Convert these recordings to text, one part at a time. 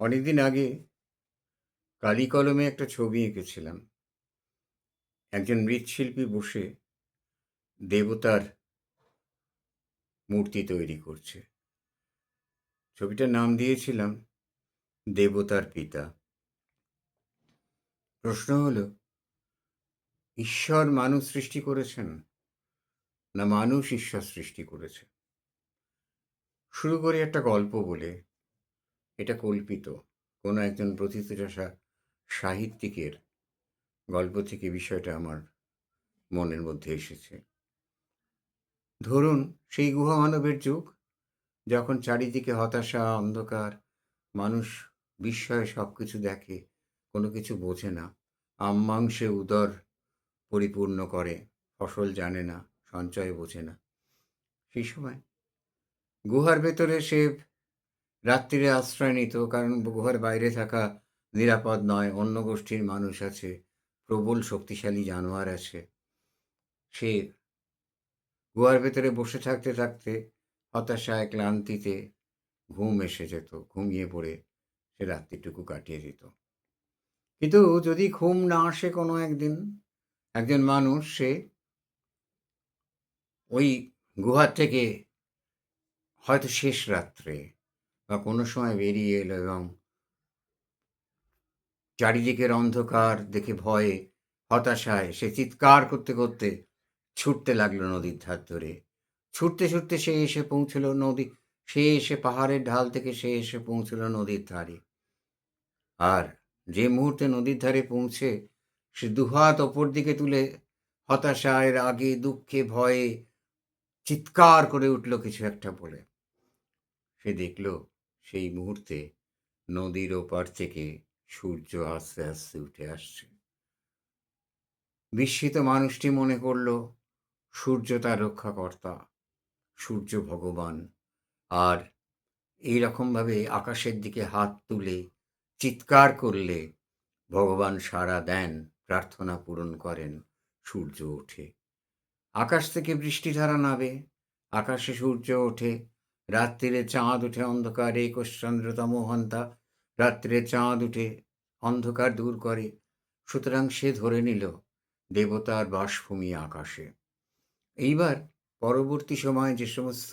অনেকদিন আগে কালি কলমে একটা ছবি এঁকেছিলাম। একজন মৃৎশিল্পী বসে দেবতার মূর্তি তৈরি করছে। ছবিটার নাম দিয়েছিলাম দেবতার পিতা। প্রশ্ন হলো, ঈশ্বর মানুষ সৃষ্টি করেছেন না মানুষ ঈশ্বর সৃষ্টি করেছে? শুরু করি একটা গল্প বলে। এটা কল্পিত, কোনো একজন প্রথিতযশা সাহিত্যিকের গল্প থেকে বিষয়টা আমার মনের মধ্যে এসেছে। ধরুন, সেই গুহা মানবের যুগ, যখন চারিদিকে হতাশা, অন্ধকার, মানুষ বিস্ময়ে সব কিছু দেখে, কোনো কিছু বোঝে না, মাংসে উদর পরিপূর্ণ করে, ফসল জানে না, সঞ্চয় বোঝে না। সেই সময় গুহার ভেতরে সে রাত্রিরে আশ্রয় নিত, কারণ গুহার বাইরে থাকা নিরাপদ নয়, অন্য গোষ্ঠীর মানুষ আছে, প্রবল শক্তিশালী জানোয়ার আছে। সে গুহার ভেতরে বসে থাকতে থাকতে হতাশায়, ক্লান্তিতে ঘুম এসে যেত, ঘুমিয়ে পড়ে সে রাত্রিটুকু কাটিয়ে দিত। কিন্তু যদি ঘুম না আসে কোনো একদিন, একজন মানুষ সে ওই গুহার থেকে হয়তো শেষ রাত্রে বা কোনো সময় বেরিয়ে এলো এবং চারিদিকের অন্ধকার দেখে ভয়ে, হতাশায় সে চিৎকার করতে করতে ছুটতে লাগলো নদীর ধার ধরে। ছুটতে ছুটতে সে এসে পৌঁছলো সে এসে পাহাড়ের ঢাল থেকে সে এসে পৌঁছলো নদীর ধারে। আর যে মুহূর্তে নদীর ধারে পৌঁছে সে দুহাত ওপর দিকে তুলে হতাশায়, রাগে, দুঃখে, ভয়ে চিৎকার করে উঠল কিছু একটা বলে, সে দেখল সেই মুহূর্তে নদীর ওপার থেকে সূর্য আস্তে আস্তে উঠে আসছে। বিস্মিত মানুষটি মনে করল সূর্য তার রক্ষাকর্তা, সূর্য ভগবান। আর এই রকমভাবে আকাশের দিকে হাত তুলে চিৎকার করলে ভগবান সাড়া দেন, প্রার্থনা পূরণ করেন, সূর্য ওঠে। আকাশ থেকে বৃষ্টিধারা নামে, আকাশে সূর্য ওঠে, রাত্রিরে চাঁদ উঠে অন্ধকারে, কোশ্চন্দ্রতম হন্তা, রাত্রে চাঁদ উঠে অন্ধকার দূর করে। সুতরাং সে ধরে নিল দেবতার বাসভূমি আকাশে। এইবার পরবর্তী সময়ে যে সমস্ত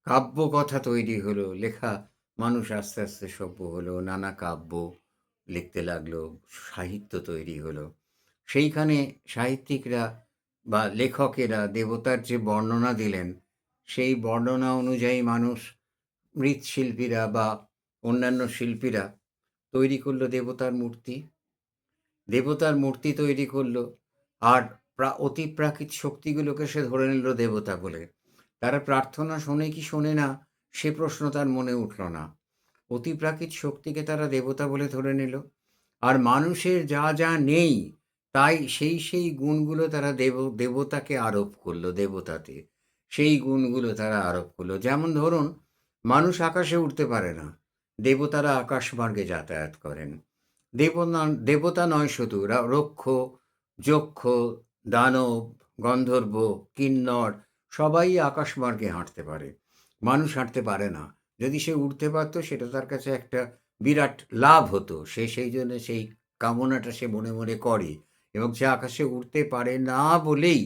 কাব্যকথা তৈরি হলো, লেখা, মানুষ আস্তে আস্তে সভ্য হলো, নানা কাব্য লিখতে লাগলো, সাহিত্য তৈরি হলো। সেইখানে সাহিত্যিকরা বা লেখকেরা দেবতার যে বর্ণনা দিলেন, সেই বর্ণনা অনুযায়ী মানুষ, মৃৎশিল্পীরা বা অন্যান্য শিল্পীরা তৈরি করলো দেবতার মূর্তি। দেবতার মূর্তি তৈরি করলো, আর অতিপ্রাকৃত শক্তিগুলোকে সে ধরে নিল দেবতা বলে। তারা প্রার্থনা শোনে কি শোনে না, সে প্রশ্ন তার মনে উঠল না। অতিপ্রাকৃত শক্তিকে তারা দেবতা বলে ধরে নিল। আর মানুষের যা যা নেই, তাই সেই গুণগুলো তারা দেবতাকে আরোপ করলো, দেবতাতে সেই গুণগুলো তারা আরোপ করলো। যেমন ধরুন, মানুষ আকাশে উঠতে পারে না, দেবতারা আকাশমার্গে যাতায়াত করেন। দেবতা নয় শুধু, রক্ষ, যক্ষ, দানব, গন্ধর্ব, কিন্নর সবাই আকাশমার্গে হাঁটতে পারে। মানুষ হাঁটতে পারে না। যদি সে উঠতে পারত, সেটা তার কাছে একটা বিরাট লাভ হতো। সে সেই জন্য সেই কামনাটা সে মনে মনে করে, এবং সে আকাশে উঠতে পারে না বলেই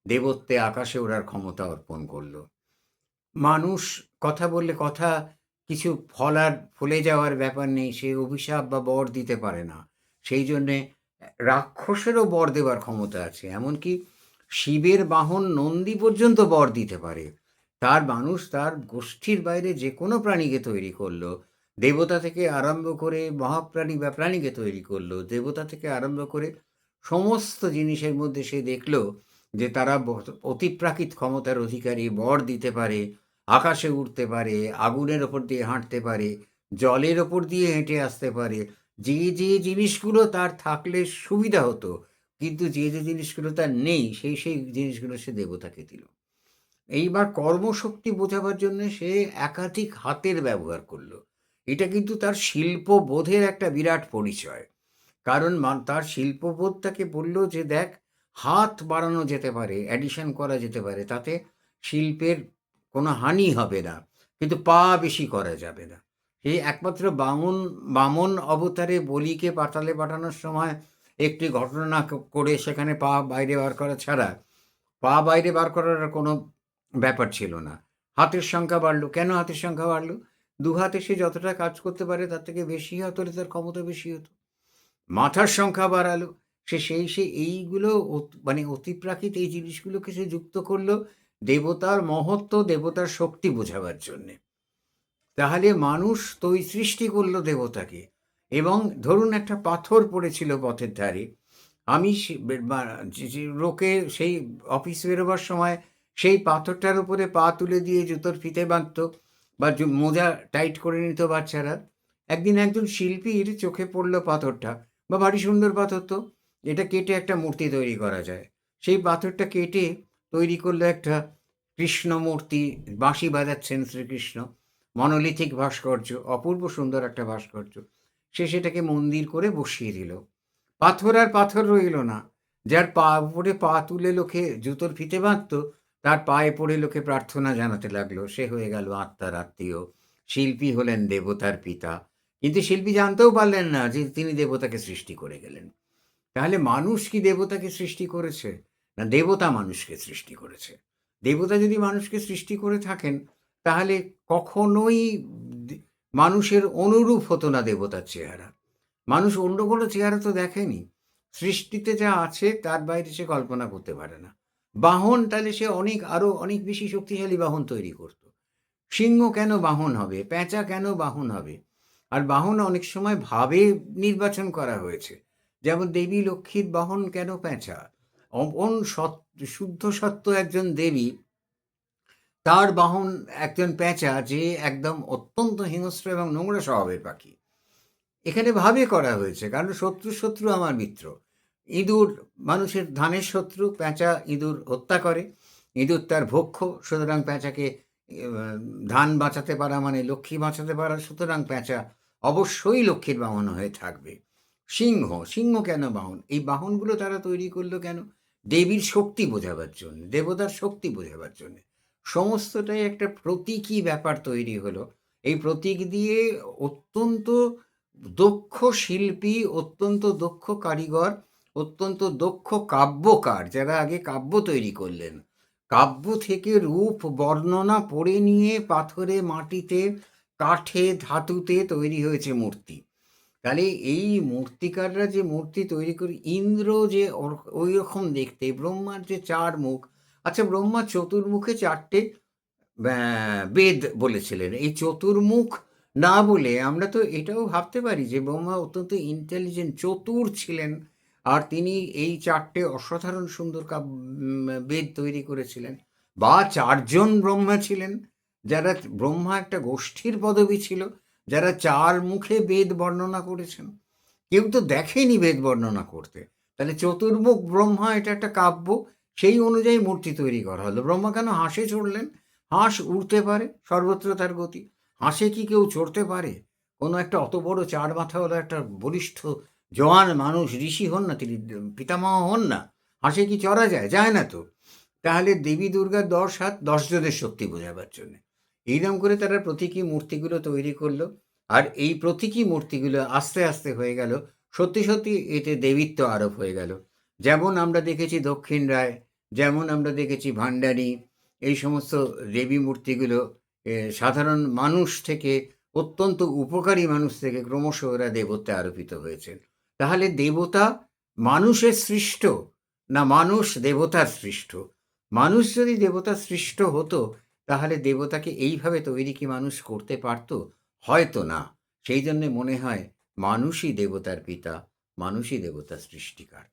দেবত্বে আকাশে ওড়ার ক্ষমতা অর্পণ করল। মানুষ কথা বললে কথা কিছু ফলে যাওয়ার ব্যাপার নেই, সে অভিশাপ বা বর দিতে পারে না। সেই জন্যে রাক্ষসেরও বর দেওয়ার ক্ষমতা আছে। এমনকি শিবের বাহন নন্দী পর্যন্ত বর দিতে পারে। মানুষ তার গোষ্ঠীর বাইরে যে কোনো প্রাণীকে তৈরি করলো, দেবতা থেকে আরম্ভ করে মহাপ্রাণী বা প্রাণীকে তৈরি করলো, দেবতা থেকে আরম্ভ করে সমস্ত জিনিসের মধ্যে সে দেখল যে তারা অতিপ্রাকৃত ক্ষমতার অধিকারী, বর দিতে পারে, আকাশে উঠতে পারে, আগুনের ওপর দিয়ে হাঁটতে পারে, জলের ওপর দিয়ে হেঁটে আসতে পারে। যে যে জিনিসগুলো তার থাকলে সুবিধা হতো, কিন্তু যে যে জিনিসগুলো তার নেই, সেই জিনিসগুলো সে দেবতাকে দিল। এইবার কর্মশক্তি বোঝাবার জন্য সে একাধিক হাতের ব্যবহার করলো। এটা কিন্তু তার শিল্পবোধের একটা বিরাট পরিচয়। কারণ তার শিল্পবোধটাকে বলল যে, দেখ, হাত বাড়ানো যেতে পারে, অ্যাডিশন করা যেতে পারে, তাতে শিল্পের কোনো হানি হবে না, কিন্তু পা বেশি করা যাবে না। সেই একমাত্র বামন অবতারে বলিকে পাতালে পাঠানোর সময় একটি ঘটনা করে সেখানে পা বাইরে বার করা ছাড়া, পা বাইরে বার করার আর কোনো ব্যাপার ছিল না। হাতের সংখ্যা বাড়ল। কেন হাতের সংখ্যা বাড়ল? ২ হাতে সে যতটা কাজ করতে পারে তার থেকে বেশি হাত হলে তার ক্ষমতা বেশি হতো। মাথার সংখ্যা বাড়ালো। সে এইগুলো মানে অতিপ্রাকৃত এই জিনিসগুলোকে সে যুক্ত করল দেবতার মহত্ত্ব, দেবতার শক্তি বোঝাবার জন্যে। তাহলে মানুষ সৃষ্টি করল দেবতাকে, এবং ধরুন একটা পাথর পড়েছিল পথের ধারে। আমি সে বে বা যে লোকে সেই অফিস বেরোবার সময় সেই পাথরটার উপরে পা তুলে দিয়ে জুতোর ফিতে বাঁধত বা মোজা টাইট করে নিত বাচ্চারা। একদিন একজন শিল্পীর চোখে পড়ল পাথরটা, বা ভারী সুন্দর পাথর তো, এটা কেটে একটা মূর্তি তৈরি করা যায়। সেই পাথরটা কেটে তৈরি করল একটা কৃষ্ণ মূর্তি, বাঁশি বাজাচ্ছেন শ্রীকৃষ্ণ। মনোলিথিক ভাস্কর্য, অপূর্ব সুন্দর একটা ভাস্কর্য। সে সেটাকে মন্দির করে বসিয়ে দিল। পাথর আর পাথর রইল না। যার উপরে পা তুলে লোকে জুতোর ফিতে বাঁধত, তার পায়ে পড়ে লোকে প্রার্থনা জানাতে লাগলো। সে হয়ে গেল আত্মার আত্মীয়। শিল্পী হলেন দেবতার পিতা। কিন্তু শিল্পী জানতেও পারলেন না যে তিনি দেবতাকে সৃষ্টি করে গেলেন। তাহলে মানুষ কি দেবতাকে সৃষ্টি করেছে? না, দেবতা মানুষকে সৃষ্টি করেছে। দেবতা যদি মানুষকে সৃষ্টি করে থাকেন, তাহলে কখনোই দে মানুষের অনুরূপ হতো না দেবতার চেহারা। মানুষ অন্য কোনো চেহারা তো দেখেনি। সৃষ্টিতে যা আছে তার বাইরে সে কল্পনা করতে পারে না। বাহন, তাহলে সে আরো অনেক বেশি শক্তিশালী বাহন তৈরি করত। সিংহ কেন বাহন হবে? পেঁচা কেন বাহন হবে? আর বাহন অনেক সময় ভাবে নির্বাচন করা হয়েছে। যেমন দেবী লক্ষ্মীর বাহন কেন পেঁচা? অমন শুদ্ধ সত্য একজন দেবী, তার বাহন একজন পেঁচা, যে একদম অত্যন্ত হিংস্র এবং নোংরা স্বভাবের পাখি। এখানে ভাবে করা হয়েছে, কারণ শত্রু আমার মিত্র। ইঁদুর মানুষের ধানের শত্রু, পেঁচা ইঁদুর হত্যা করে। ইঁদুর তার ভক্ষ্য, সুতরাং পেঁচাকে ধান বাঁচাতে পারা মানে লক্ষ্মী বাঁচাতে পারা, সুতরাং পেঁচা অবশ্যই লক্ষ্মীর বাহন হয়ে থাকবে। সিংহ কেন বাহন? এই বাহনগুলো তারা তৈরি করলো কেন? দেবীর শক্তি বোঝাবার জন্য, দেবতার শক্তি বোঝাবার জন্য। সমস্তটাই একটা প্রতীকী ব্যাপার তৈরি হলো। এই প্রতীক দিয়ে অত্যন্ত দক্ষ শিল্পী, অত্যন্ত দক্ষ কারিগর, অত্যন্ত দক্ষ কাব্যকার, যারা আগে কাব্য তৈরি করলেন, কাব্য থেকে রূপ বর্ণনা পড়ে নিয়ে পাথরে, মাটিতে, কাঠে, ধাতুতে তৈরি হয়েছে মূর্তি। তাহলে এই মূর্তিকাররা যে মূর্তি তৈরি করে, ইন্দ্র যে ওই রকম দেখতে, ব্রহ্মার যে 4 মুখ। আচ্ছা, ব্রহ্মা চতুর্মুখে 4টে বেদ বলেছিলেন। এই চতুর্মুখ না বলে আমরা তো এটাও ভাবতে পারি যে ব্রহ্মা অত্যন্ত ইন্টেলিজেন্ট, চতুর ছিলেন। আর তিনি এই 4টে অসাধারণ সুন্দর বেদ তৈরি করেছিলেন। বা 4 জন ব্রহ্মা ছিলেন, যারা ব্রহ্মা একটা গোষ্ঠীর পদবী ছিল, যারা 4 মুখে বেদ বর্ণনা করেছেন। কেউ তো দেখেনি বেদ বর্ণনা করতে। তাহলে চতুর্মুখ ব্রহ্মা, এটা একটা কাব্য। সেই অনুযায়ী মূর্তি তৈরি করা হলো। ব্রহ্মা কেন হাঁসে চড়লেন? হাঁস উড়তে পারে, সর্বত্র তার গতি। হাঁসে কি কেউ চড়তে পারে? কোনো একটা অত বড় 4 মাথাওয়ালা একটা বলিষ্ঠ জোয়ান মানুষ, ঋষি হন না তিনি, পিতামহ হন না, হাঁসে কি চড়া যায়? যায় না তো। তাহলে দেবী দুর্গার 10 হাত, 10 জনের শক্তি বোঝাবার জন্যে। এইরকম করে তারা প্রতীকী মূর্তিগুলো তৈরি করলো। আর এই প্রতীকী মূর্তিগুলো আস্তে আস্তে হয়ে গেল, সত্যি এতে দেবীত্ব আরোপ হয়ে গেল। যেমন আমরা দেখেছি দক্ষিণ রায়, যেমন আমরা দেখেছি ভান্ডারী, এই সমস্ত দেবী মূর্তিগুলো সাধারণ মানুষ থেকে, অত্যন্ত উপকারী মানুষ থেকে ক্রমশ ওরা দেবত্বে আরোপিত হয়েছে। তাহলে দেবতা মানুষের সৃষ্ট, না মানুষ দেবতার সৃষ্ট? মানুষ যদি দেবতার সৃষ্ট হতো, তাহলে দেবতাকে এইভাবে তৈরি কি মানুষ করতে পারত? হয়তো না। সেই জন্যে মনে হয় মানুষই দেবতার পিতা, মানুষই দেবতার সৃষ্টিকার।